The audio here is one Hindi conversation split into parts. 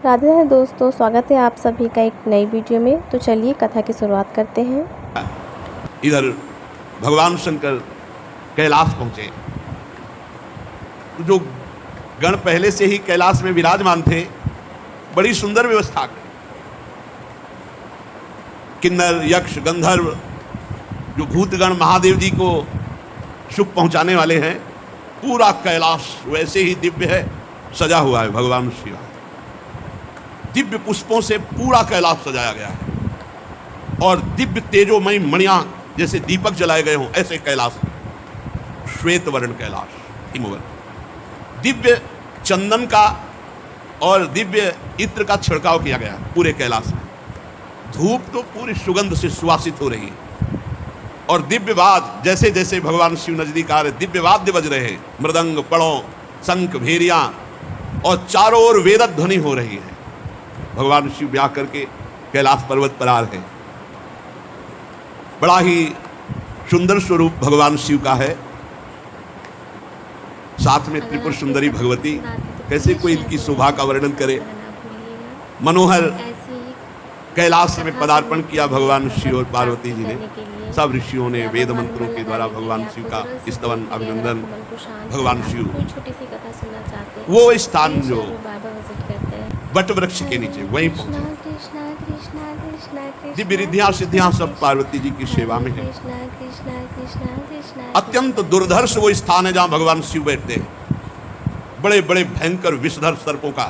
राधे राधे दोस्तों, स्वागत है आप सभी का एक नई वीडियो में। तो चलिए कथा की शुरुआत करते हैं। इधर भगवान शंकर कैलाश पहुंचे तो जो गण पहले से ही कैलाश में विराजमान थे, बड़ी सुंदर व्यवस्था की। किन्नर, यक्ष, गंधर्व, जो भूतगण महादेव जी को सुख पहुंचाने वाले हैं, पूरा कैलाश वैसे ही दिव्य है, सजा हुआ है। भगवान शिव दिव्य पुष्पों से पूरा कैलाश सजाया गया है और दिव्य तेजोमयी मणियां जैसे दीपक जलाए गए हों, ऐसे कैलाश में श्वेत वर्ण कैलाश, हिमवर्ण, दिव्य चंदन का और दिव्य इत्र का छिड़काव किया गया पूरे कैलाश में। धूप तो पूरी सुगंध से सुवासित हो रही है और दिव्य वाद, जैसे जैसे भगवान शिव नजदीक आ रहे, दिव्य वाद्य बज रहे हैं, मृदंग, पड़ों, शंख, भेरियां, और चारों ओर वेद ध्वनि हो रही है। भगवान शिव ब्याह करके कैलाश पर्वत पर आ रहे हैं। बड़ा ही सुंदर स्वरूप भगवान शिव का है, साथ में त्रिपुर सुंदरी भगवती। कैसे कोई इनकी शोभा का वर्णन करे। मनोहर कैलाश में पदार्पण किया भगवान शिव और पार्वती जी ने। सब ऋषियों ने वेद मंत्रों के द्वारा भगवान शिव का स्तवन, अभिनंदन। भगवान शिव वो स्थान जो वट वृक्ष के नीचे, वहीं पहुंचे। दिव्य रिद्धियां सिद्धियां सब पार्वती जी की सेवा में है। अत्यंत दुर्धर्ष वो स्थान है जहां भगवान शिव बैठते हैं। बड़े बड़े भयंकर विषधर सर्पों का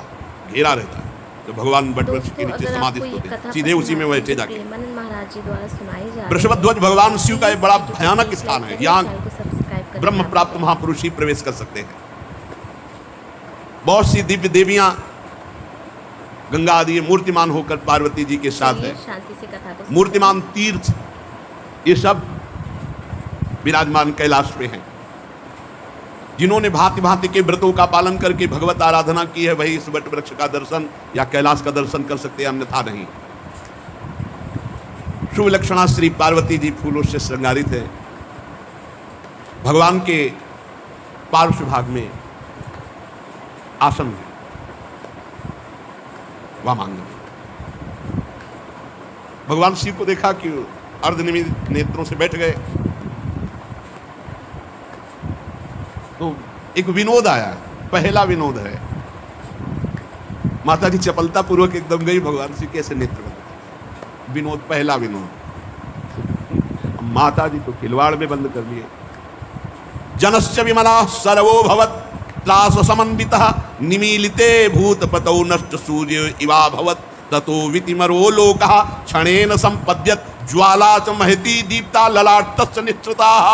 घेरा रहता है। तो भगवान वट वृक्ष के नीचे समाधिस्थ होते हैं, सीधे उसी में बैठे जाके। वृषभध्वज भगवान शिव का एक बड़ा भयानक स्थान है। यहाँ ब्रह्म प्राप्त महापुरुष ही प्रवेश कर सकते हैं। बहुत सी दिव्य देवियां गंगा आदि मूर्तिमान होकर पार्वती जी के साथ है। मूर्तिमान तीर्थ ये सब विराजमान कैलाश पे हैं। जिन्होंने भांति भांति के व्रतों का पालन करके भगवत आराधना की है, वही इस वट वृक्ष का दर्शन या कैलाश का दर्शन कर सकते हैं, अन्यथा नहीं। शुभ लक्षणा श्री पार्वती जी फूलों से श्रृंगारित है। भगवान के पार्श्व भाग में आसन है, वामांगन। भगवान शिव को देखा कि अर्धनिमित नेत्रों से बैठ गए, तो एक विनोद आया। पहला विनोद है, माता जी चपलता पूर्वक एकदम गई, भगवान शिव कैसे नेत्र बंद। विनोद, पहला विनोद। माता जी तो खिलवाड़ में बंद कर लिए। जनश्च विमला सर्वो भवत् त्रास समन्वितः निमीलिते भूतपतौ नष्ट सूर्य इवा भवत् ततो वितिमरो लोकः क्षणेन संपद्यत ज्वाला च महती दीप्ता ललाटस्य निश्चिताः।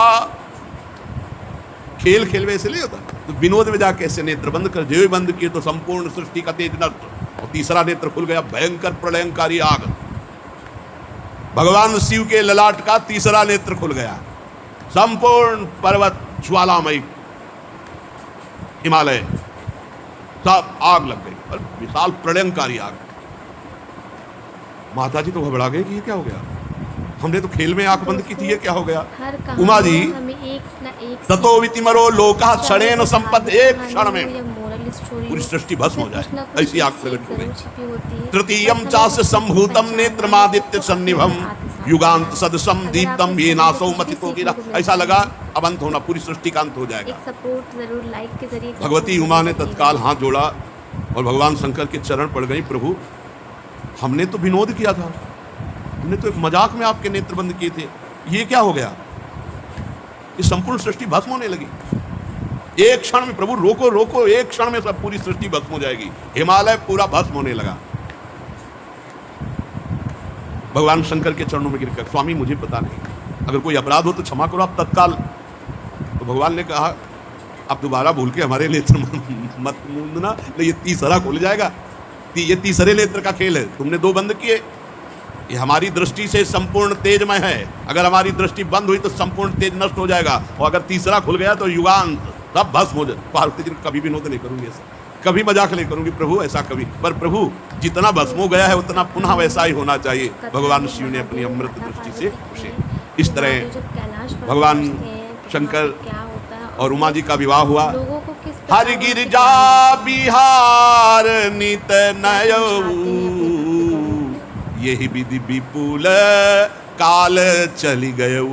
खेल खेल में इसलिए होता, तो विनोद में जाके ऐसे नेत्र बंद कर, जो बंद किए तो संपूर्ण सृष्टि का तेज नष्ट। और तीसरा नेत्र खुल गया, भयंकर प्रलयंकारी आग। भगवान शिव के ललाट का तीसरा नेत्र खुल गया, संपूर्ण पर्वत ज्वालामयी, हिमालय सब आग लग गई और विशाल प्रलयंकारी आग। माता जी तो घबरा गए कि ये क्या हो गया, हमने तो खेल में आंख बंद की थी, ये क्या हो गया। उमा जी ततो वितिमरो लोकः क्षणेन संपद, एक क्षण में पूरी सृष्टि भस्म हो जाए, ऐसी आंख प्रकट हो गई। तृतीयम चास्य संभूतम नेत्रमादित्य सन्निभम युगांत सदसम दीप्तम ये नासो मथितो गिरा। ऐसा लगा अब अंत होना, पूरी सृष्टि का अंत हो जाएगा। एक सपोर्ट जरूर लाइक के जरिए। भगवती उमा ने तत्काल हाथ जोड़ा और भगवान शंकर के चरण पड़ गई। प्रभु, हमने तो विनोद किया था, हमने तो एक मजाक में आपके नेत्र बंद किए थे, ये क्या हो गया। ये संपूर्ण सृष्टि भस्म होने लगी एक क्षण में। प्रभु रोको रोको, एक क्षण में सब पूरी सृष्टि भस्म हो जाएगी। हिमालय पूरा भस्म होने लगा। भगवान शंकर के चरणों में गिरकर, स्वामी मुझे पता नहीं, अगर कोई अपराध हो तो क्षमा करो आप तत्काल। तो भगवान ने कहा, आप दोबारा भूल के हमारे नेत्र मत मूंदना, नहीं ये तीसरा खुल जाएगा। ये तीसरे नेत्र का खेल है, तुमने दो बंद किए। ये हमारी दृष्टि से संपूर्ण तेजमय है, अगर हमारी दृष्टि बंद हुई तो संपूर्ण तेज नष्ट हो जाएगा, और अगर तीसरा खुल गया तो युगांत सब भस्म हो जाए। पार्वती जी कभी विनोद नहीं करूंगी ऐसा, कभी मजाक नहीं करूंगी प्रभु, ऐसा कभी। पर प्रभु जितना भस्म हो गया है उतना पुनः वैसा ही होना चाहिए। भगवान शिव ने अपनी अमृत दृष्टि से उसे इस तरह भगवान शंकर और उमा जी का विवाह हुआ। हर गिरजा बिहार नित नयऊ, यही विधि विपुल काल चली गयऊ।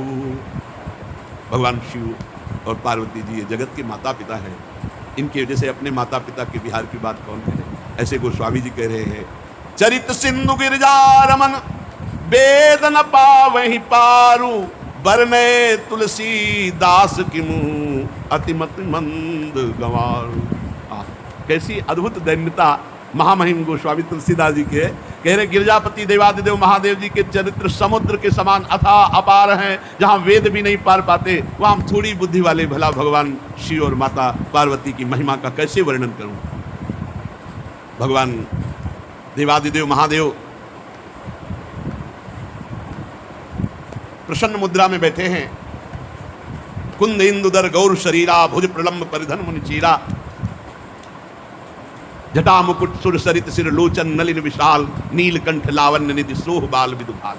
भगवान शिव और पार्वती जी ये जगत के माता पिता हैं, इनकी वजह से अपने माता पिता के विहार की बात कौन करे। ऐसे गोस्वामी जी कह रहे हैं, चरित सिंधु गिरजा रमन वेद न पावहि पारू, बरने तुलसी दास की मुँह अतिमति मंद गंवारू। कैसी अद्भुत दैन्यता महामहिम गोस्वामी तुलसीदास जी के कह रहे, गिरजापति देवादिदेव महादेव जी के चरित्र समुद्र के समान अथाह अपार हैं, जहाँ वेद भी नहीं पार पाते वहाँ हम थोड़ी बुद्धि वाले भला भगवान शिव और माता पार्वती की महिमा का कैसे वर्णन करूं। भगवान देवादिदेव महादेव प्रसन्न मुद्रा में बैठे हैं, कुंद इंदुदर गौर शरीरा, भुज प्रलंब परिधन मुनि चीरा, जटा मुकुट सुर सरित सिर लोचन नलिन विशाल, नीलकंठ लावण्य निधि सोह बाल विदुभाल।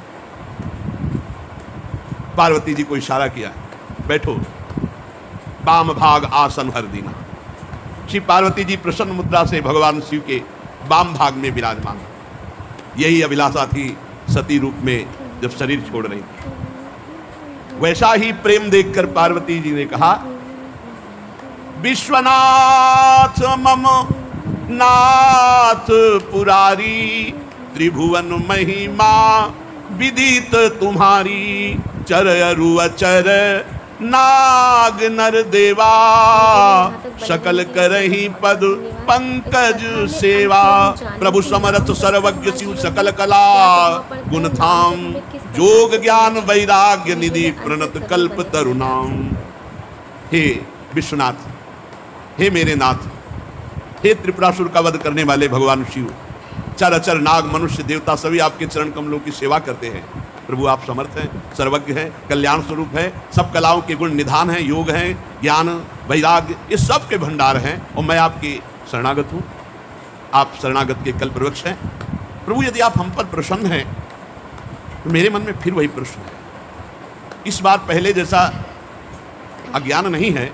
पार्वती जी को इशारा किया, बैठो, वाम भाग आसन हर दीना। श्री पार्वती जी प्रसन्न मुद्रा से भगवान शिव के वाम भाग में विराजमान। यही अभिलाषा थी सती रूप में जब शरीर छोड़ रही थी। वैसा ही प्रेम देखकर पार्वती जी ने कहा, विश्वनाथ मम नाथ पुरारी, त्रिभुवन महिमा विदित तुम्हारी, चर अरु अचर नाग नर देवा, सकल करही पद पंकज सेवा। प्रभु समरथ सर्वज्ञ शिव सकल कला गुण धाम, जोग ज्ञान वैराग्य निधि प्रणत कल्प तरुणाम। हे विश्वनाथ, हे मेरे नाथ, हे त्रिपुरासुर का वध करने वाले भगवान शिव, चर अचर नाग मनुष्य देवता सभी आपके चरण कमलों की सेवा करते हैं। प्रभु आप समर्थ हैं, सर्वज्ञ हैं, कल्याण स्वरूप है, सब कलाओं के गुण निधान हैं, योग हैं, ज्ञान वैराग्य ये सब के भंडार हैं, और मैं आपकी शरणागत हूँ। आप शरणागत के कल्प वृक्ष हैं। प्रभु यदि आप हम पर प्रसन्न हैं तो मेरे मन में फिर वही प्रश्न है। इस बार पहले जैसा अज्ञान नहीं है,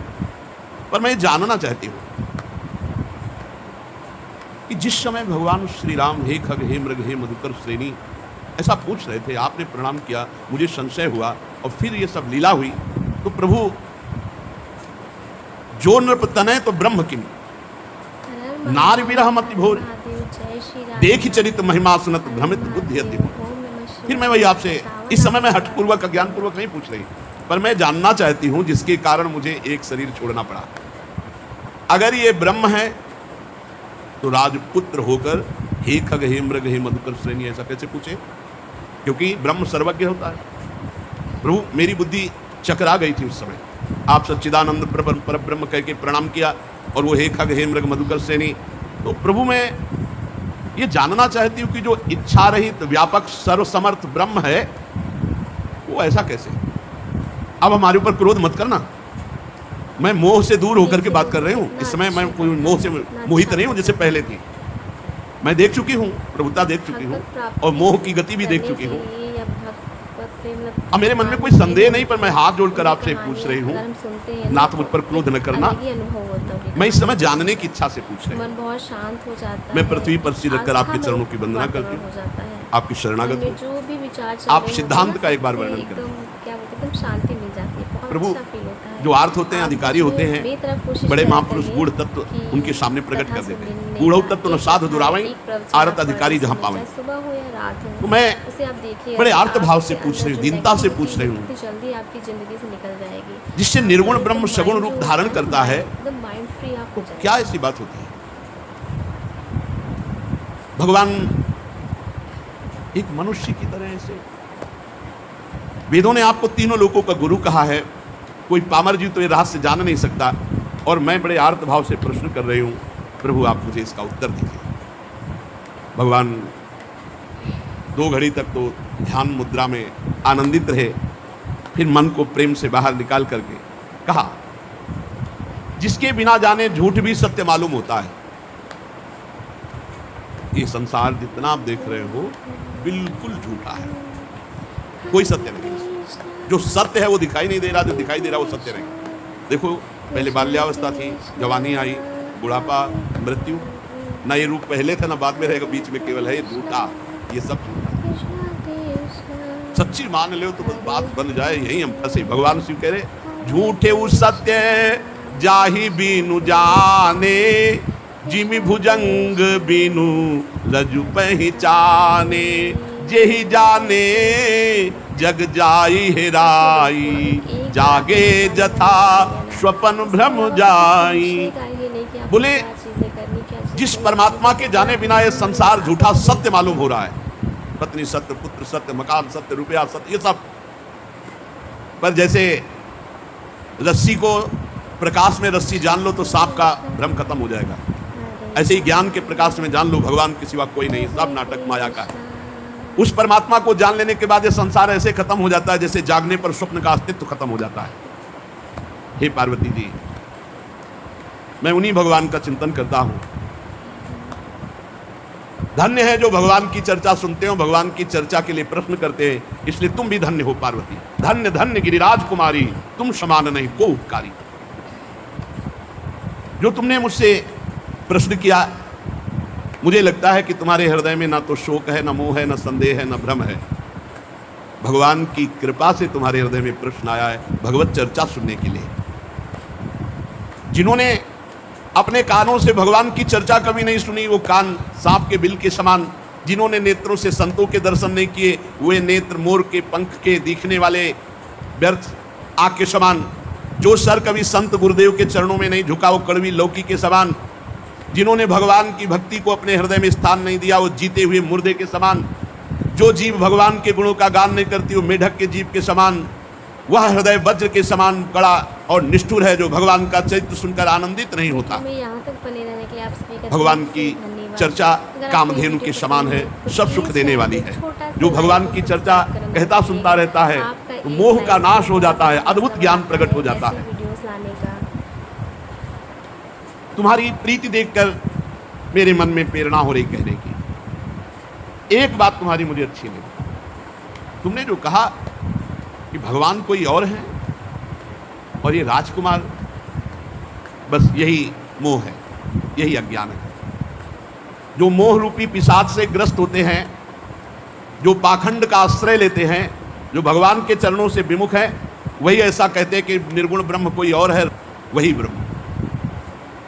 पर मैं जानना चाहती हूँ कि जिस समय भगवान श्री राम हे खग हे मृग हे मधुकर श्रेणी ऐसा पूछ रहे थे, आपने प्रणाम किया, मुझे संशय हुआ और फिर ये सब लीला हुई, तो प्रभु जो नृप तनय तो ब्रह्म किम, नार विरह मति भोर, देख चरित महिमा सुनत भ्रमित बुद्धि अति। फिर मैं वही आपसे इस समय मैं हठपूर्वक अज्ञानपूर्वक नहीं पूछ रही, पर मैं जानना चाहती हूं जिसके कारण मुझे एक शरीर छोड़ना पड़ा। अगर ये ब्रह्म है तो राजपुत्र होकर हे खग हे मृग हे मधुकर श्रेणी ऐसा कैसे पूछे? क्योंकि ब्रह्म सर्वज्ञ होता है। प्रभु मेरी बुद्धि चकरा गई थी उस समय। आप सच्चिदानंद पर ब्रह्म कह के प्रणाम किया और वो हे खग हे मृग मधुकर श्रेणी। तो प्रभु मैं ये जानना चाहती हूँ कि जो इच्छा रहित व्यापक सर्वसमर्थ ब्रह्म है वो ऐसा कैसे? अब हमारे ऊपर क्रोध मत करना, मैं मोह से दूर होकर के बात कर रही हूँ। इस समय मैं कोई मोह से मोहित नहीं हूँ जैसे पहले थी। मैं देख चुकी हूँ, प्रभुता देख चुकी हूँ और मोह की गति भी देख चुकी हूँ। अब मेरे मन में कोई संदेह नहीं, पर मैं हाथ जोड़कर आपसे पूछ रही हूँ, नाथ मुझ पर क्रोध न करना। मैं इस समय जानने की इच्छा से पूछ रही हूँ। बहुत शांत हो जाता है। मैं पृथ्वी पर सिर रखकर आपके चरणों की वंदना करती हूँ, आपकी शरणागत हूँ। जो भी विचार आप सिद्धांत का एक बार वर्णन करें। क्या बोलते हैं, शांति मिल जाती है, बहुत प्रभु अच्छा फील होता है। जो आर्थ होते हैं, अधिकारी होते हैं, बड़े महापुरुष गूढ़ तत्व उनके सामने प्रकट कर देते हैं। गूढ़ तत्व न साधु दुरावई, आरत अधिकारी जहाँ पावे। सुबह हो या रात हो, तो मैं उसे आप देखिए, बड़े आर्त भाव से पूछ रही हूँ, दीनता से पूछ रही हूँ, जल्दी आपकी जिंदगी से निकल जाएगी। जिससे निर्गुण ब्रह्म सगुण रूप धारण करता है, एकदम माइंड फ्री आप हो जाएंगे। क्या ऐसी बात होती है? भगवान एक मनुष्य की तरह ऐसे, वेदों ने आपको तीनों लोकों का गुरु कहा है, कोई पामर जीव तो ये रहस्य जान नहीं सकता। और मैं बड़े आर्त भाव से प्रश्न कर रही हूँ, प्रभु आप मुझे इसका उत्तर दीजिए। भगवान 2 घड़ी तक तो ध्यान मुद्रा में आनंदित रहे, फिर मन को प्रेम से बाहर निकाल करके कहा, जिसके बिना जाने झूठ भी सत्य मालूम होता है। ये संसार जितना आप देख रहे हो बिल्कुल झूठा है, कोई सत्य नहीं। जो सत्य है वो दिखाई नहीं दे रहा, जो दिखाई दे रहा वो सत्य नहीं। देखो, पहले बाल्यावस्था थी, जवानी आई, बुढ़ापा, मृत्यु, ना ये रूप पहले था ना बाद में रहेगा, बीच में केवल है ये झूठा, ये सब झूठा। सच्ची मान लो तो बस बात बन जाए, यही हम फंसे। भगवान शिव कह रहे झूठे उस सत्य जाहि बीनु जाने, जिमि भुजंग बीनु रजु पहचाने, जेहि जाने जग जाई हेराई, जागे जथा स्वपन भ्रम जाई। बोले जिस परमात्मा के जाने बिना ये संसार झूठा सत्य मालूम हो रहा है, पत्नी सत्य, पुत्र सत्य, मकान सत्य, रुपया सत्य, ये सब, पर जैसे रस्सी को प्रकाश में रस्सी जान लो तो सांप का भ्रम खत्म हो जाएगा, ऐसे ही ज्ञान के प्रकाश में जान लो भगवान के सिवा कोई नहीं, सब नाटक माया का है। उस परमात्मा को जान लेने के बाद ये संसार ऐसे खत्म हो जाता है जैसे जागने पर स्वप्न का अस्तित्व खत्म हो जाता है। हे पार्वती जी, मैं उन्हीं भगवान का चिंतन करता हूं। धन्य है जो भगवान की चर्चा सुनते हो, भगवान की चर्चा के लिए प्रश्न करते हैं, इसलिए तुम भी धन्य हो पार्वती। धन्य धन्य गिरिराज कुमारी, तुम समान नहीं को उपकारी। जो तुमने मुझसे प्रश्न किया, मुझे लगता है कि तुम्हारे हृदय में ना तो शोक है, ना मोह है, ना संदेह है, ना भ्रम है। भगवान की कृपा से तुम्हारे हृदय में प्रश्न आया है भगवत चर्चा सुनने के लिए। जिन्होंने अपने कानों से भगवान की चर्चा कभी नहीं सुनी, वो कान सांप के बिल के समान। जिन्होंने नेत्रों से संतों के दर्शन नहीं किए, वे नेत्र मोर के पंख के दिखने वाले व्यर्थ आग के समान। जो सर कभी संत गुरुदेव के चरणों में नहीं झुका, वो कड़वी लौकी के समान। जिन्होंने भगवान की भक्ति को अपने हृदय में स्थान नहीं दिया, वो जीते हुए मुर्दे के समान। जो जीव भगवान के गुणों का गान नहीं करती, वो मेढक के जीव के समान। वह हृदय वज्र के समान कड़ा और निष्ठुर है जो भगवान का चरित्र सुनकर आनंदित नहीं होता। भगवान की चर्चा कामधेनु के समान है, सब सुख देने वाली है। जो भगवान की चर्चा कहता सुनता रहता है तो मोह का नाश हो जाता है, अद्भुत ज्ञान प्रकट हो जाता है। तुम्हारी प्रीति देखकर मेरे मन में प्रेरणा हो रही कहने की। एक बात तुम्हारी मुझे अच्छी लगी, तुमने जो कहा कि भगवान कोई और है और ये राजकुमार, बस यही मोह है, यही अज्ञान है। जो मोह रूपी पिशाच से ग्रस्त होते हैं, जो पाखंड का आश्रय लेते हैं, जो भगवान के चरणों से विमुख है, वही ऐसा कहते हैं कि निर्गुण ब्रह्म कोई और है, वही ब्रह्म।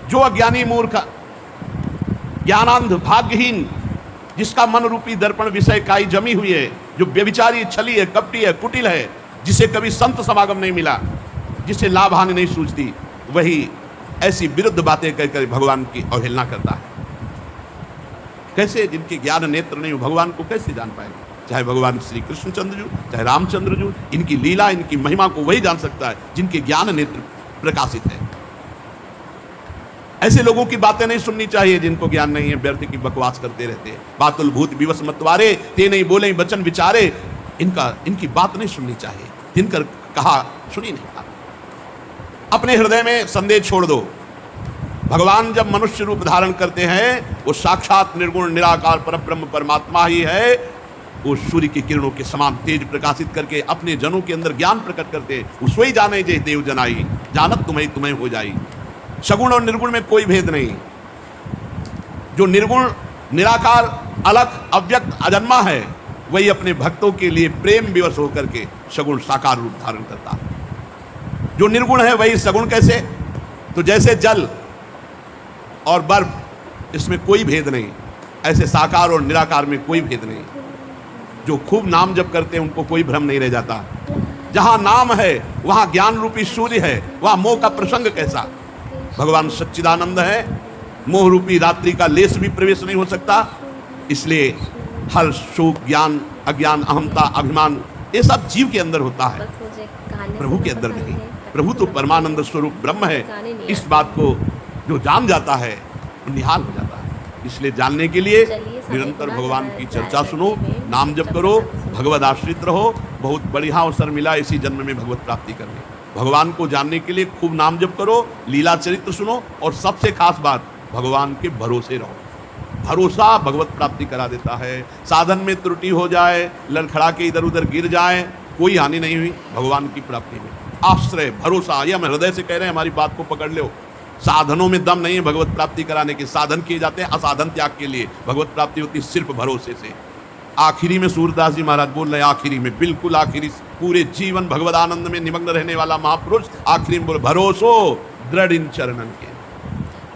जो अज्ञानी मूर्ख, ज्ञानांध, भाग्यहीन, जिसका मन रूपी दर्पण विषय काई जमी हुई है, जो व्यभिचारी, छली है, कपटी है, कुटिल है, जिसे कभी संत समागम नहीं मिला, जिसे लाभ हानि नहीं सूझती, वही ऐसी विरुद्ध बातें कहकर भगवान की अवहेलना करता है। कैसे? जिनके ज्ञान नेत्र नहीं हो, भगवान को कैसे जान पाएंगे? चाहे भगवान श्री कृष्णचंद्र जी, चाहे रामचंद्र जी, इनकी लीला, इनकी महिमा को वही जान सकता है जिनके ज्ञान नेत्र प्रकाशित है। ऐसे लोगों की बातें नहीं सुननी चाहिए जिनको ज्ञान नहीं है, व्यर्थ की बकवास करते रहते हैं। बातुल भूत विवश मतवारे, ते नहीं बोले वचन विचारे, इनकी बात नहीं सुननी चाहिए। जिनकर कहा सुनी नहीं। अपने हृदय में संदेह छोड़ दो। भगवान जब मनुष्य रूप धारण करते हैं, वो साक्षात निर्गुण निराकार परब्रह्म परमात्मा ही है। वो सूर्य की किरणों के समान तेज प्रकाशित करके अपने जनों के अंदर ज्ञान प्रकट करते हैं। उसोई जाने जे देव जनाई, जानत तुम्हें तुम्हें हो जाई। सगुण और निर्गुण में कोई भेद नहीं। जो निर्गुण निराकार अलग अव्यक्त अजन्मा है, वही अपने भक्तों के लिए प्रेम विवश होकर के सगुण साकार रूप धारण करता है। जो निर्गुण है वही सगुण कैसे? तो जैसे जल और बर्फ, इसमें कोई भेद नहीं, ऐसे साकार और निराकार में कोई भेद नहीं। जो खूब नाम जप करते हैं उनको कोई भ्रम नहीं रह जाता। जहां नाम है वहां ज्ञान रूपी सूर्य है, वहां मोह का प्रसंग कैसा? भगवान सच्चिदानंद है, मोह रूपी रात्रि का लेस भी प्रवेश नहीं हो सकता। इसलिए हर शोक, ज्ञान, अज्ञान, अहमता, अभिमान, ये सब जीव के अंदर होता है, प्रभु के अंदर नहीं। प्रभु तो परमानंद स्वरूप ब्रह्म है। इस बात को जो जान जाता है वो निहाल हो जाता है। इसलिए जानने के लिए निरंतर भगवान की चर्चा सुनो, नाम जप करो, भगवद आश्रित रहो। बहुत बढ़िया अवसर मिला इसी जन्म में भगवत प्राप्ति करने। भगवान को जानने के लिए खूब नाम जप करो, लीला चरित्र सुनो, और सबसे खास बात, भगवान के भरोसे रहो। भरोसा भगवत प्राप्ति करा देता है। साधन में त्रुटि हो जाए, लड़खड़ा के इधर उधर गिर जाए, कोई हानि नहीं हुई भगवान की प्राप्ति में। आश्रय, भरोसा, ये हम हृदय से कह रहे हैं, हमारी बात को पकड़ लो। साधनों में दम नहीं है भगवत प्राप्ति कराने के, साधन किए जाते हैं असाधन त्याग के लिए। भगवत प्राप्ति होती है सिर्फ भरोसे से। आखिरी में सूरदास जी महाराज बोल रहे, आखिरी में, बिल्कुल आखिरी, पूरे जीवन भगवत आनंद में निमग्न रहने वाला महापुरुष आखिरी में बोले, भरोसो दृढ़ इन चरणन के,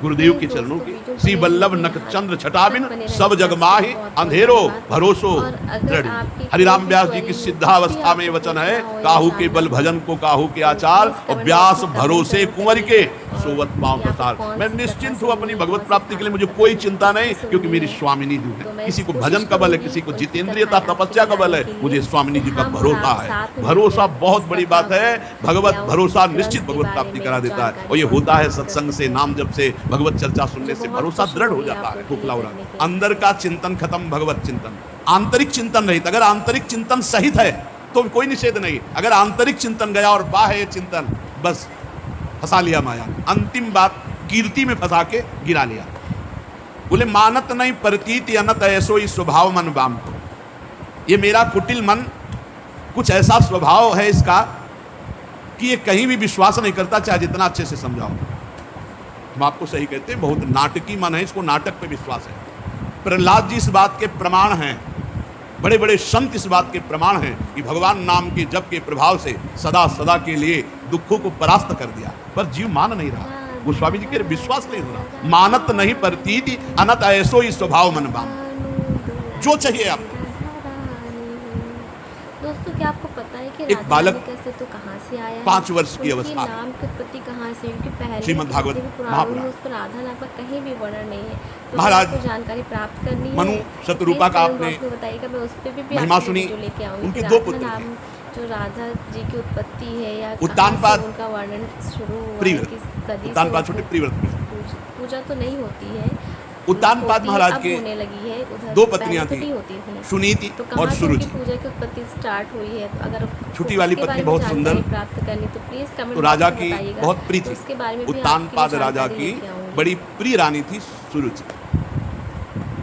गुरुदेव के चरणों की, श्री वल्लभ नख चंद्र छटाबिन सब जग माहि अंधेरो भरोसो दृढ़। हरिराम व्यास जी की सिद्धावस्था में वचन है, काहू के बल भजन को काहू के आचार, और व्यास भरोसे कुंवर के सोवत पांव प्रसार। मैं निश्चिंत हूँ अपनी भगवत प्राप्ति के लिए, मुझे कोई चिंता नहीं, क्योंकि मेरी स्वामिनी जी है। किसी को भजन का बल है, किसी को जितेंद्रियता तपस्या का बल है, मुझे स्वामिनी जी का भरोसा है। भरोसा बहुत बड़ी बात है। भगवत भरोसा निश्चित भगवत प्राप्ति करा देता है, और ये होता है सत्संग से, नाम जप से, भगवत चर्चा सुनने से भरोसा दृढ़ हो जाता है, खोखला हो रहा है। अंदर का चिंतन खत्म, भगवत चिंतन, आंतरिक चिंतन रहित। अगर आंतरिक चिंतन सहित है तो कोई निषेध नहीं, अगर आंतरिक चिंतन गया और बाह्य चिंतन, बस फंसा लिया माया ने। अंतिम बात कीर्ति में फंसा के गिरा लिया। बोले मानत नहीं प्रतीति अनत ऐसो ही स्वभाव मन बाम को। ये मेरा कुटिल मन कुछ ऐसा स्वभाव है इसका कि ये कहीं भी विश्वास नहीं करता, चाहे जितना अच्छे से समझाओ। हम आपको सही कहते हैं, बहुत नाटकी मन है, इसको नाटक पे विश्वास है। प्रहलाद जी इस बात के प्रमाण हैं, बड़े बड़े संत इस बात के प्रमाण हैं कि भगवान नाम के जप के प्रभाव से सदा सदा के लिए दुखों को परास्त कर दिया, पर जीव मान नहीं रहा। गोस्वामी जी के विश्वास नहीं हो रहा। मानत नहीं प्रतीति अनत ऐसो ही स्वभाव मन बाम। जो चाहिए आपको। दोस्तों क्या आपको पता है कि एक बालक कैसे तो कहाँ से आया है? 5 वर्ष की अवस्था, नाम की उत्पत्ति कहाँ से, उनके पहले श्रीमद् भागवत महापुराण, उस पर राधा नाम का कहीं भी वर्णन नहीं है। तो महाराज आपको जानकारी प्राप्त करनी है, मनु शतरूपा का आपने बताइएगा, मैं उस पे भी महिमा सुनी। लेके आऊंगी। उनके 2 पुत्र थे, जो राधा जी की उत्पत्ति है या उत्तानपाद, उनका वर्णन शुरू हुआ, प्रियव्रत, उत्तानपाद छोटे प्रियव्रत, पूजा तो नहीं होती है। उत्तानपाद महाराज के होने लगी है, 2 पत्नियां थी, थी सुनीति तो और सुरुचि। पूजा की उत्पत्ति स्टार्ट हुई है, तो अगर छोटी वाली पत्नी बहुत सुंदर, प्राप्त करनी तो प्लीज कमेंट तो राजा की बहुत प्रिय थी। उसके बारे में उत्तानपाद राजा की बड़ी प्रिय रानी थी सुरुचि,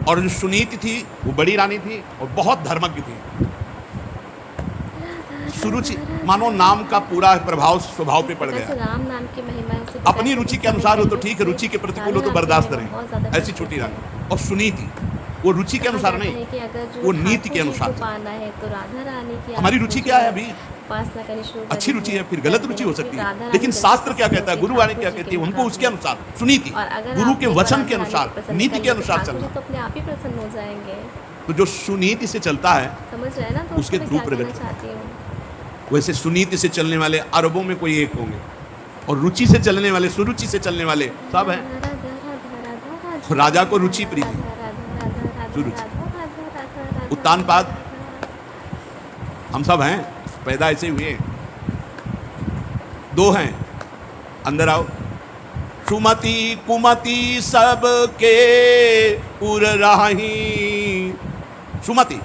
और जो सुनीति थी वो बड़ी रानी थी और बहुत धर्मज्ञ थी। सुरुचि मानो नाम का पूरा प्रभाव स्वभाव पे पड़ गया। राम नाम की महिमा अपनी रुचि के अनुसार हो तो ठीक है, रुचि के प्रतिकूल हो तो बर्दाश्त करें, ऐसी छोटी रानी। और सुनीति वो रुचि के अनुसार नहीं, वो नीति के अनुसार। पाना है तो राधा रानी की हमारी रुचि क्या है अभी? उपासना करनी शुरू, अच्छी रुचि है, फिर गलत रुचि हो सकती है, लेकिन शास्त्र क्या कहता है, गुरुवाणी क्या कहती है, उनको उसके अनुसार सुनीति, गुरु के वचन के अनुसार, नीति के अनुसार चलना। तो अपने आप ही प्रसन्न हो जाएंगे। तो जो सुनीति से चलता है समझ रहे हैं ना, तो उसके रूप प्रकट चाहती हूँ। वैसे सुनीति से चलने वाले अरबों में कोई एक होंगे, और रुचि से चलने वाले, सुरुचि से चलने वाले सब हैं। राजा को रुचि प्रिय थी, सुरुचि। उत्तानपाद हम सब हैं, पैदा ऐसे हुए। 2 हैं, अंदर आओ। सुमति कुमति सब के पुर राही। सुमति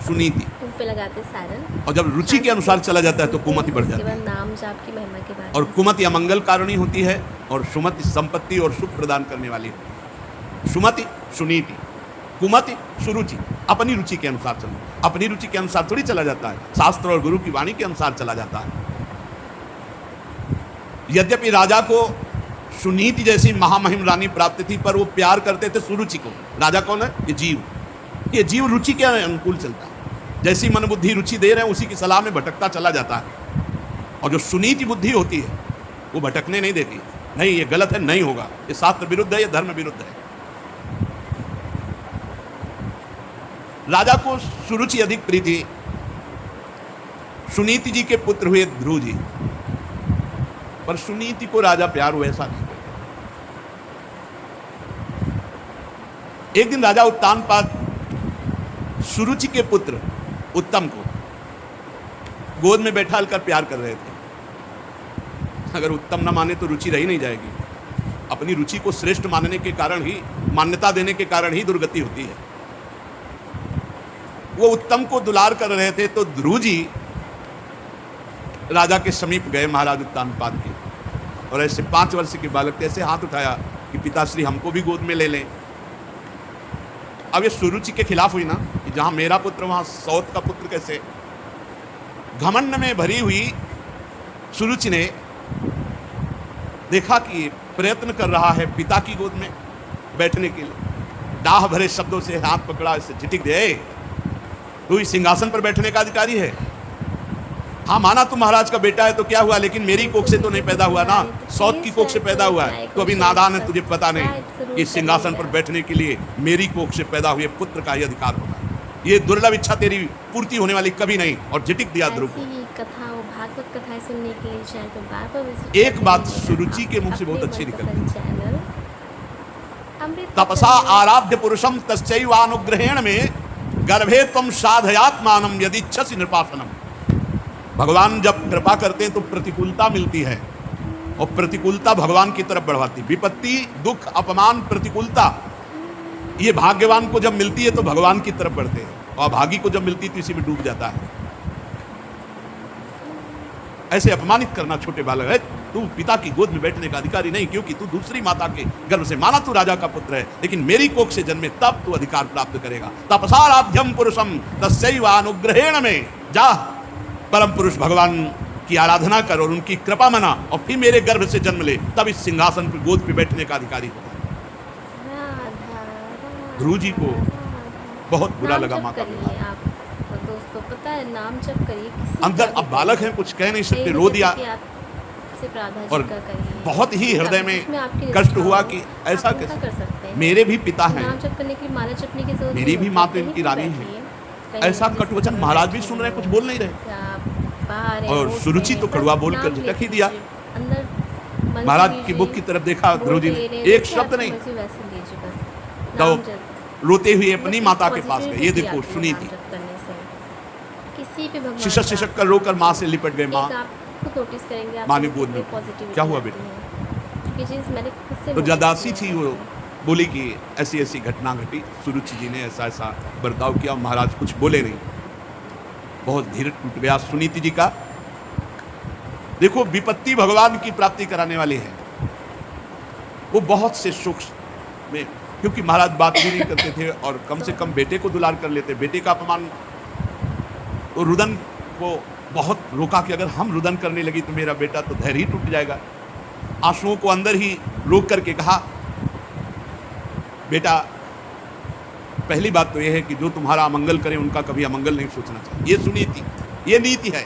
सुनीति पे लगाते सारन, और जब रुचि के अनुसार चला जाता है तो कुमति बढ़ जाती है। नाम जाप की महिमा के बारे में। और कुमति अमंगल कारिणी होती है, और सुमति संपत्ति और सुख प्रदान करने वाली है। सुमति सुनीति, कुमति सुरुचि, अपनी रुचि के अनुसार चलना। अपनी रुचि के अनुसार थोड़ी चला जाता है, शास्त्र और गुरु की वाणी के अनुसार चला जाता है। यद्यपि राजा को सुनीति जैसी महामहिम रानी प्राप्त थी, पर वो प्यार करते थे सुरुचि को। राजा कौन है? ये जीव। ये जीव रुचि के अनुकूल चलता है, जैसी मन बुद्धि रुचि दे रहे हैं उसी की सलाह में भटकता चला जाता है। और जो सुनीति बुद्धि होती है वो भटकने नहीं देती, नहीं ये गलत है, नहीं होगा, ये शास्त्र विरुद्ध है, ये धर्म विरुद्ध है। राजा को सुरुचि अधिक प्रिय थी। सुनीति जी के पुत्र हुए ध्रुव जी, पर सुनीति को राजा प्यार हुआ ऐसा नहीं। एक दिन राजा उत्तानपाद सुरुचि के पुत्र उत्तम को गोद में बैठा कर प्यार कर रहे थे। अगर उत्तम न माने तो रुचि रही नहीं जाएगी। अपनी रुचि को श्रेष्ठ मानने के कारण ही, मान्यता देने के कारण ही दुर्गति होती है। वो उत्तम को दुलार कर रहे थे तो ध्रुव जी राजा के समीप गए, महाराज उत्तानपाद के, और ऐसे 5 वर्ष के बालक थे, ऐसे हाथ उठाया कि पिताश्री हमको भी गोद में ले लें। अब ये सुरुचि के खिलाफ हुई ना, कि जहां मेरा पुत्र वहां सौत का पुत्र कैसे। घमंड में भरी हुई सुरुचि ने देखा कि प्रयत्न कर रहा है पिता की गोद में बैठने के लिए, डाह भरे शब्दों से हाथ पकड़ा, इसे झिटिक दे, तू इस सिंहासन पर बैठने का अधिकारी है। हाँ, माना तू महाराज का बेटा है तो क्या हुआ, लेकिन मेरी कोख से तो नहीं पैदा हुआ ना, सौत की कोख से पैदा हुआ है। तो अभी नादान है, तुझे पता नहीं कि इस सिंहासन पर बैठने के लिए मेरी कोख से पैदा हुए पुत्र का ही अधिकार होगा। ये दुर्लभ इच्छा तेरी पूर्ति होने वाली कभी नहीं। और झिटिक दिया ध्रुव को। कथाओं भागवत कथाएं सुनने के लिए चैनल को बार-बार विजिट एक बात सुरुचि के मुख से बहुत अच्छी निकली, तपसा आराध्य पुरुषम तस्यैवानुग्रहेण में गर्भे त्वं साधयात्मानं यदिच्छसि नृपासनम। भगवान जब कृपा करते हैं तो प्रतिकूलता मिलती है, और प्रतिकूलता भगवान की तरफ बढ़वाती। विपत्ति, दुख, अपमान, प्रतिकूलता, ये भाग्यवान को जब मिलती है तो भगवान की तरफ बढ़ते हैं, और अभागी को जब मिलती है तो इसी में डूब जाता है। ऐसे अपमानित करना छोटे बालक है, तू पिता की गोद में बैठने का अधिकारी नहीं, क्योंकि तू दूसरी माता के गर्भ से, माना तू राजा का पुत्र है, लेकिन मेरी कोख से जन्मे तब तू अधिकार प्राप्त करेगा। तपसाराध्यम पुरुषम तस्यैवानुग्रहेण में, जा परम पुरुष भगवान की आराधना कर और उनकी कृपा मना, और फिर मेरे गर्भ से जन्म ले, तब इस सिंहासन पर गोद पे बैठने का अधिकारी होगा। ध्रुव जी को बहुत बुरा लगा माता का। दोस्तों पता है, नाम जप करिए। अंदर अब बालक हैं, कुछ कह नहीं सकते, रो दिया, और बहुत ही हृदय में कष्ट हुआ कि ऐसा कैसे कर सकते हैं। मेरे भी पिता हैं, नाम जप करने के लिए माला जपने की जरूरत मेरी भी माँ तो इनकी रानी है। ऐसा कटवचन महाराज भी सुन रहे हैं, कुछ बोल नहीं रहे, और सुरुचि तो कड़वा बोल कर झटक ही दिया। महाराज की मुख की तरफ देखा ध्रुव जी ने, एक शब्द नहीं, तो रोते हुए अपनी माता के पास गए। ये देखो सुनीति, शिशक शिशक कर रोकर माँ से लिपट गए। माँ नोटिस करेंगे, माँ ने गोद में, क्या हुआ बेटा? तो जदासी थी, वो बोली कि ऐसी ऐसी घटना घटी, सुरुचि जी ने ऐसा ऐसा बर्ताव किया। महाराज कुछ बोले नहीं, बहुत धीरज टूट गया सुनीति जी का। देखो, विपत्ति भगवान की प्राप्ति कराने वाले हैं, वो बहुत से सुख में, क्योंकि महाराज बात भी नहीं करते थे, और कम से कम बेटे को दुलार कर लेते। बेटे का अपमान, तो रुदन को बहुत रोका कि अगर हम रुदन करने लगी तो मेरा बेटा तो धैर्य ही टूट जाएगा। आंसुओं को अंदर ही रोक करके कहा, बेटा पहली बात तो यह है कि जो तुम्हारा अमंगल करे उनका कभी अमंगल नहीं सोचना चाहिए। ये सुनीति, ये नीति है,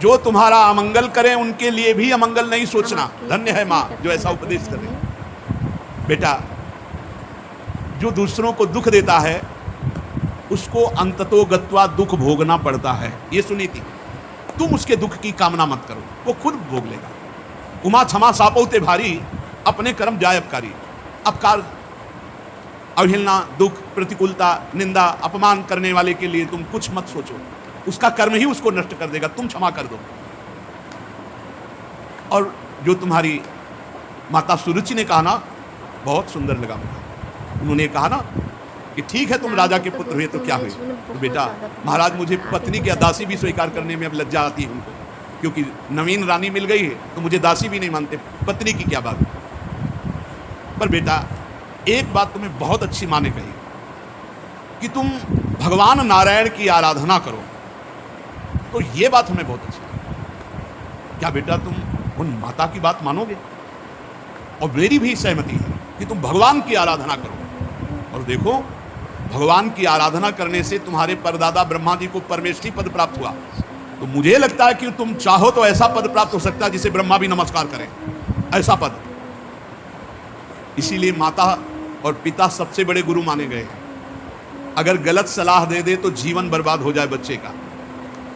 जो तुम्हारा अमंगल करे उनके लिए भी अमंगल नहीं सोचना। धन्य है माँ जो ऐसा उपदेश करे। बेटा, जो दूसरों को दुख देता है उसको अंततो गत्वा दुख भोगना पड़ता है। ये सुनीति, तुम उसके दुख की कामना मत करो, वो खुद भोग लेगा। उमा क्षमा सापौते भारी, अपने कर्म जाय अपकारी। अपकार, अवहेलना, दुख, प्रतिकूलता, निंदा, अपमान करने वाले के लिए तुम कुछ मत सोचो, उसका कर्म ही उसको नष्ट कर देगा, तुम क्षमा कर दो। और जो तुम्हारी माता सुरुचि ने कहा ना, बहुत सुंदर लगा मुझे। उन्होंने कहा ना कि ठीक है तुम राजा के पुत्र हुए तो क्या हुए, तो बेटा महाराज मुझे पत्नी की दासी भी स्वीकार करने में अब लज्जा आती है उनको, क्योंकि नवीन रानी मिल गई है तो मुझे दासी भी नहीं मानते, पत्नी की क्या बात। पर बेटा एक बात तुम्हें बहुत अच्छी माँ ने कही कि तुम भगवान नारायण की आराधना करो, तो ये बात हमें बहुत अच्छी लगी। क्या बेटा तुम उन माता की बात मानोगे? और मेरी भी सहमति है कि तुम भगवान की आराधना करो। और देखो, भगवान की आराधना करने से तुम्हारे परदादा ब्रह्मा जी को परमेष्ठी पद प्राप्त हुआ, तो मुझे लगता है कि तुम चाहो तो ऐसा पद प्राप्त हो सकता है जिसे ब्रह्मा भी नमस्कार करें, ऐसा पद। इसीलिए माता और पिता सबसे बड़े गुरु माने गए हैं। अगर गलत सलाह दे दे तो जीवन बर्बाद हो जाए बच्चे का,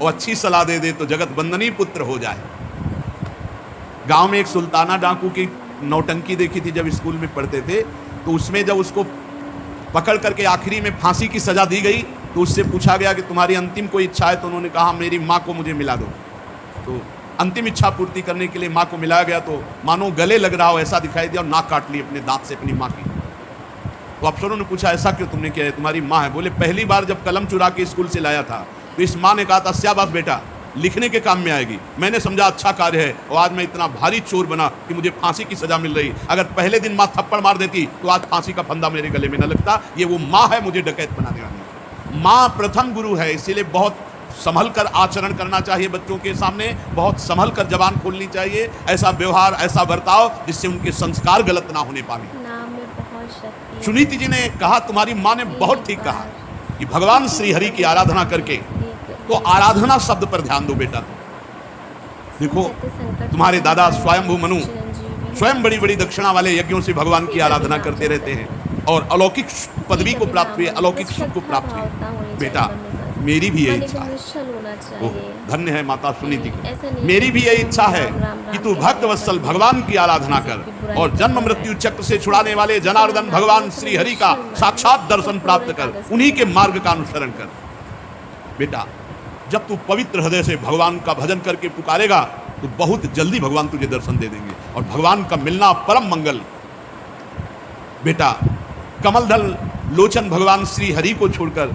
और अच्छी सलाह दे दे तो जगत बंदनी पुत्र हो जाए। गांव में एक सुल्ताना डाकू की नौटंकी देखी थी जब स्कूल में पढ़ते थे, तो उसमें जब उसको पकड़ करके आखिरी में फांसी की सजा दी गई तो उससे पूछा गया कि तुम्हारी अंतिम कोई इच्छा है, तो उन्होंने कहा मेरी माँ को मुझे मिला दो। तो अंतिम इच्छा पूर्ति करने के लिए माँ को मिलाया गया, तो मानो गले लग रहा हो ऐसा दिखाई दिया और नाक काट ली अपने दांत से अपनी माँ की। तो अफसरों ने पूछा ऐसा क्यों तुमने किया है, तुम्हारी माँ है। बोले पहली बार जब कलम चुरा के स्कूल से लाया था तो इस माँ ने कहा था शाबाश बेटा लिखने के काम में आएगी, मैंने समझा अच्छा कार्य है, और आज मैं इतना भारी चोर बना कि मुझे फांसी की सजा मिल रही। अगर पहले दिन माँ थप्पड़ मार देती तो आज फांसी का फंदा मेरे गले में न लगता। ये वो माँ है मुझे डकैत बनाने वाली। माँ प्रथम गुरु है, इसीलिए बहुत संभल कर आचरण करना चाहिए बच्चों के सामने, बहुत संभल कर जबान खोलनी चाहिए, ऐसा व्यवहार, ऐसा बर्ताव जिससे उनके संस्कार गलत ना होने पावे। नाम में बहुत शक्ति है। सुनीति जी ने कहा, तुम्हारी माँ ने बहुत ठीक कहा कि भगवान श्री हरि की आराधना करके, तो आराधना शब्द पर ध्यान दो बेटा। देखो तुम्हारे दादा स्वयंभू मनु स्वयं बड़ी बड़ी दक्षिणा वाले यज्ञों से भगवान की आराधना करते रहते हैं और अलौकिक पदवी को प्राप्त हुए, अलौकिक सुख को प्राप्त हुए। बेटा मेरी भी यही इच्छा है। ओह धन्य है माता सुनीति को। मेरी भी यही इच्छा है कि तू भक्त वत्सल भगवान की आराधना कर और जन्म मृत्यु चक्र से छुड़ाने वाले जनार्दन भगवान श्री हरि का साक्षात दर्शन प्राप्त कर, उन्हीं के मार्ग का अनुसरण कर। बेटा जब तू पवित्र हृदय से भगवान का भजन करके पुकारेगा तो बहुत जल्दी भगवान तुझे दर्शन दे देंगे और भगवान का मिलना परम मंगल। बेटा कमलदल लोचन भगवान श्री हरि को छोड़कर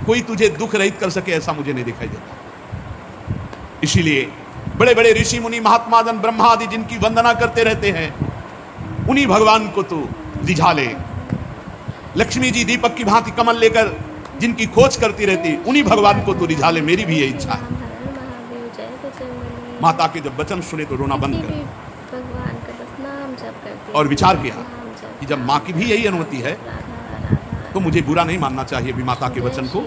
कोई तुझे दुख रहित कर सके ऐसा मुझे नहीं दिखाई देता। इसीलिए बड़े बड़े ऋषि मुनि महात्मा जन ब्रह्मा आदि जिनकी वंदना करते रहते हैं, उन्हीं भगवान को तू रिझा ले। लक्ष्मी जी दीपक की भांति कमल लेकर जिनकी खोज करती रहती, उन्हीं भगवान को तू रिझा ले। मेरी भी यही इच्छा है। माता के जब वचन सुने तो रोना बंद कर और विचार किया कि जब माँ की भी यही अनुमति है तो मुझे बुरा नहीं मानना चाहिए भी माता के वचन को,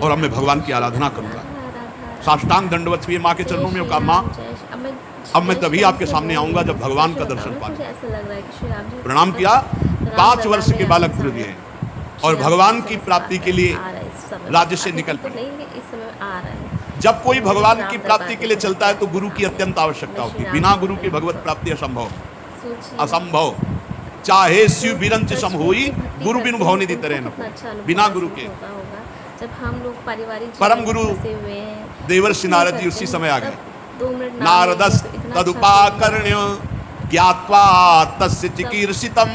और अब मैं भगवान की आराधना करूंगा। साष्टांग दंडवत हुए माँ के चरणों में, कहा माँ अब मैं तभी आपके सामने आऊंगा जब भगवान का दर्शन पाऊंगा। प्रणाम किया। 5 वर्ष के बालक ध्रुव हैं और भगवान की प्राप्ति के लिए राज्य से निकल पड़े। जब कोई भगवान की प्राप्ति के लिए चलता है तो गुरु की अत्यंत आवश्यकता होती है। बिना गुरु के भगवत प्राप्ति असंभव, असंभव। चाहे शिव बिरंच सम होई, गुरु बिनु भवनिधि तरे न। बिना गुरु के जब हम लोग पारिवारिक परम गुरु देवर्षि नारद जी उसी समय आ गए। नारदस् तदुपाकर्ण्य ज्ञात्वा तस्य चिकीर्षितम्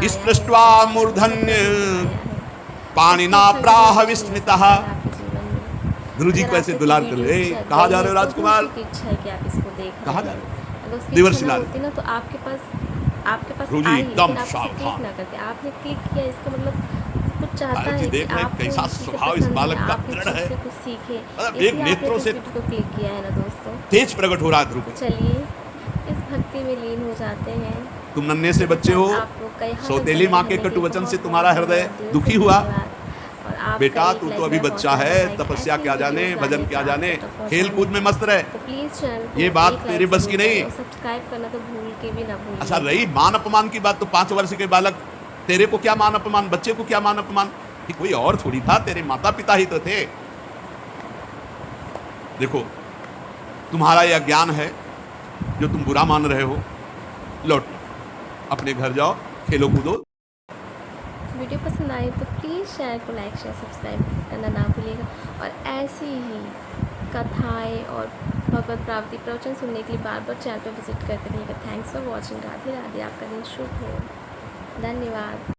स्पृष्ट्वा मूर्धन्य पाणिना प्राह विस्मितः। गुरु जी को ऐसे दुलार कर ले। कहाँ जा रहे हो राजकुमार? कहाँ जा रहे हो? देवर्षि नारद। तो आपके पास गुरु जी एकदम सावधान। आपने क्लिक किया, इसका मतलब कुछ चाहता है देख रहे कैसा स्वभाव इस बालक का दृढ़ है। कुछ सीखे, एक नेत्रों से को क्लिक किया है ना दोस्तों। तेज प्रकट हो रहा है ध्रुव। चलिए इस भक्ति में लीन हो जाते हैं। तुम नन्हे से बच्चे हो, सौतेली माँ के कटु वचन से तुम्हारा हृदय दुखी हुआ। बेटा तू तो अभी बच्चा है, तपस्या क्या जाने, भजन क्या जाने, खेल कूद में मस्त रहे। ये बात तेरे बस की नहीं। सब्सक्राइब करना तो भूल के भी ना भूलिए। अच्छा रही मान अपमान की बात, तो 5 वर्ष के बालक तेरे को क्या मान अपमान, बच्चे को क्या मान अपमान? कि कोई और थोड़ी था, तेरे माता पिता ही तो थे। देखो तुम्हारा यह ज्ञान है जो तुम बुरा मान रहे हो, लौटो अपने घर जाओ, खेलो कूदो। वीडियो पसंद आए तो प्लीज़ चैनल को लाइक शेयर सब्सक्राइब करना ना भूलिएगा। और ऐसी ही कथाएं और भगवत प्राप्ति प्रवचन सुनने के लिए बार बार चैनल पर विजिट करते रहिएगा। Thanks for watching. Radhe Radhe. आपका दिन शुभ हो। धन्यवाद।